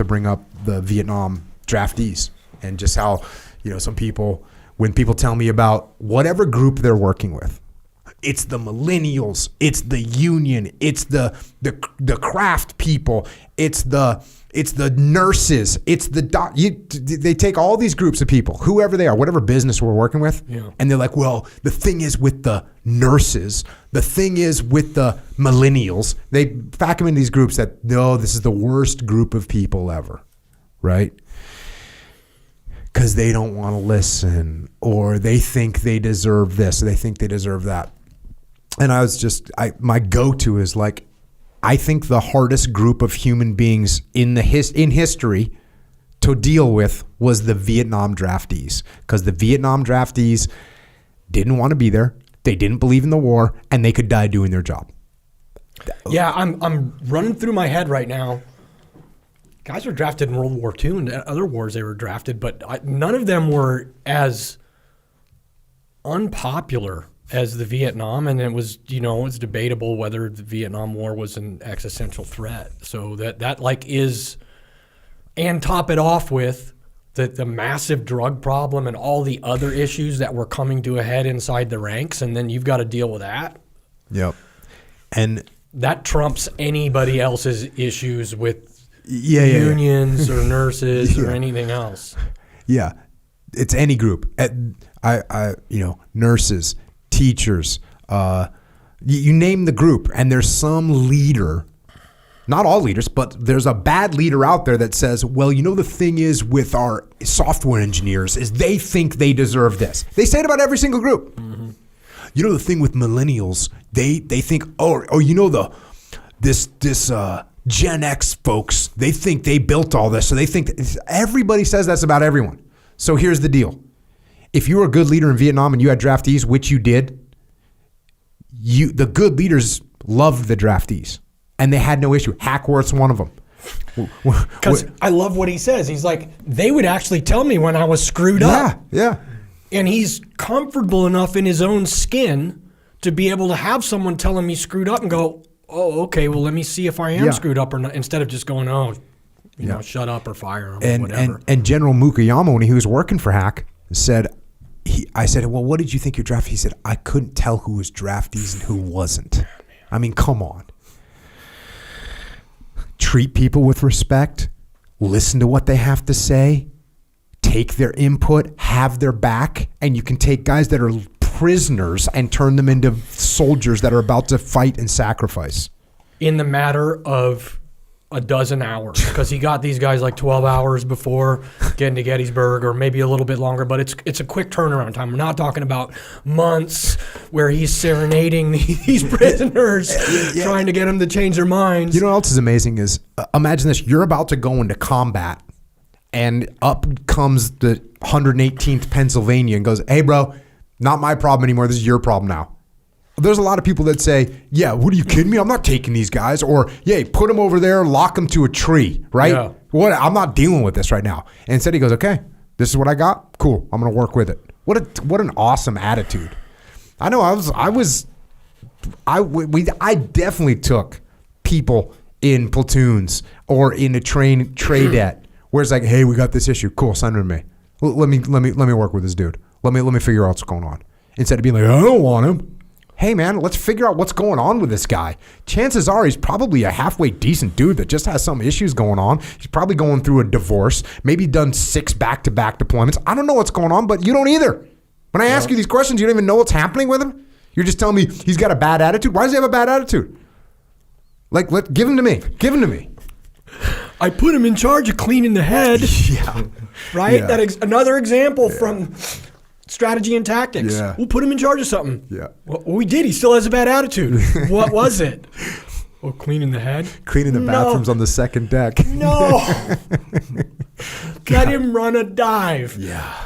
to bring up the Vietnam draftees and just how, some people, when people tell me about whatever group they're working with, it's the millennials, it's the union, it's the craft people, it's the nurses, it's they take all these groups of people, whoever they are, whatever business we're working with, and they're like, well, the thing is with the nurses, the thing is with the millennials. They pack them in these groups that, no, this is the worst group of people ever, right? Because they don't want to listen, or they think they deserve this, or they think they deserve that. And my go-to is like, I think the hardest group of human beings in history to deal with was the Vietnam draftees, because the Vietnam draftees didn't want to be there, they didn't believe in the war, and they could die doing their job. Yeah, I'm running through my head right now. Guys were drafted in World War II and other wars they were drafted, but none of them were as unpopular as the Vietnam, and it was, it's debatable whether the Vietnam War was an existential threat. So that like is, and top it off with the massive drug problem and all the other issues that were coming to a head inside the ranks, and then you've got to deal with that. Yep. And that trumps anybody else's issues with unions or nurses or anything else. Yeah. It's any group. Nurses, teachers, you name the group, and there's some leader, not all leaders, but there's a bad leader out there that says, well, the thing is with our software engineers is they think they deserve this. They say it about every single group. Mm-hmm. The thing with millennials, they think, this Gen X folks, they think they built all this, so they think everybody says that's about everyone. So here's the deal. If you were a good leader in Vietnam and you had draftees, which you did, the good leaders loved the draftees, and they had no issue. Hackworth's one of them. Because I love what he says. He's like, they would actually tell me when I was screwed up. Yeah. And he's comfortable enough in his own skin to be able to have someone tell him he's screwed up and go, oh, okay, well, let me see if I am screwed up or not, instead of just going, shut up or fire him or whatever. And General Mukayama, when he was working for Hack, said, I said, well, what did you think your draft? He said, I couldn't tell who was draftees and who wasn't. I mean, come on. Treat people with respect. Listen to what they have to say. Take their input. Have their back. And you can take guys that are prisoners and turn them into soldiers that are about to fight and sacrifice. In the matter of a dozen hours, because he got these guys like 12 hours before getting to Gettysburg, or maybe a little bit longer, but it's a quick turnaround time. We're not talking about months where he's serenading these prisoners, trying to get them to change their minds. You know what else is amazing is, imagine this, you're about to go into combat, and up comes the 118th Pennsylvania and goes, hey bro, not my problem anymore, this is your problem now. There's a lot of people that say, yeah, what are you kidding me? I'm not taking these guys. Or, yeah, put them over there, lock them to a tree, right? Yeah. What? I'm not dealing with this right now. And instead he goes, okay, this is what I got. Cool. I'm going to work with it. What an awesome attitude. I know I definitely took people in platoons or in a trainette where it's like, hey, we got this issue. Cool. Send it to me. Let me work with this dude. Let me figure out what's going on. Instead of being like, I don't want him. Hey man, let's figure out what's going on with this guy. Chances are he's probably a halfway decent dude that just has some issues going on. He's probably going through a divorce, maybe done 6 back-to-back deployments. I don't know what's going on, but you don't either. When I ask you these questions, you don't even know what's happening with him. You're just telling me he's got a bad attitude. Why does he have a bad attitude? Like, give him to me. Give him to me. I put him in charge of cleaning the head. Yeah. Right? Yeah. Another example from strategy and tactics. Yeah. We'll put him in charge of something. Yeah. Well, we did. He still has a bad attitude. What was it? Oh, cleaning the head? Cleaning the bathrooms on the second deck. No. Let him run a dive. Yeah.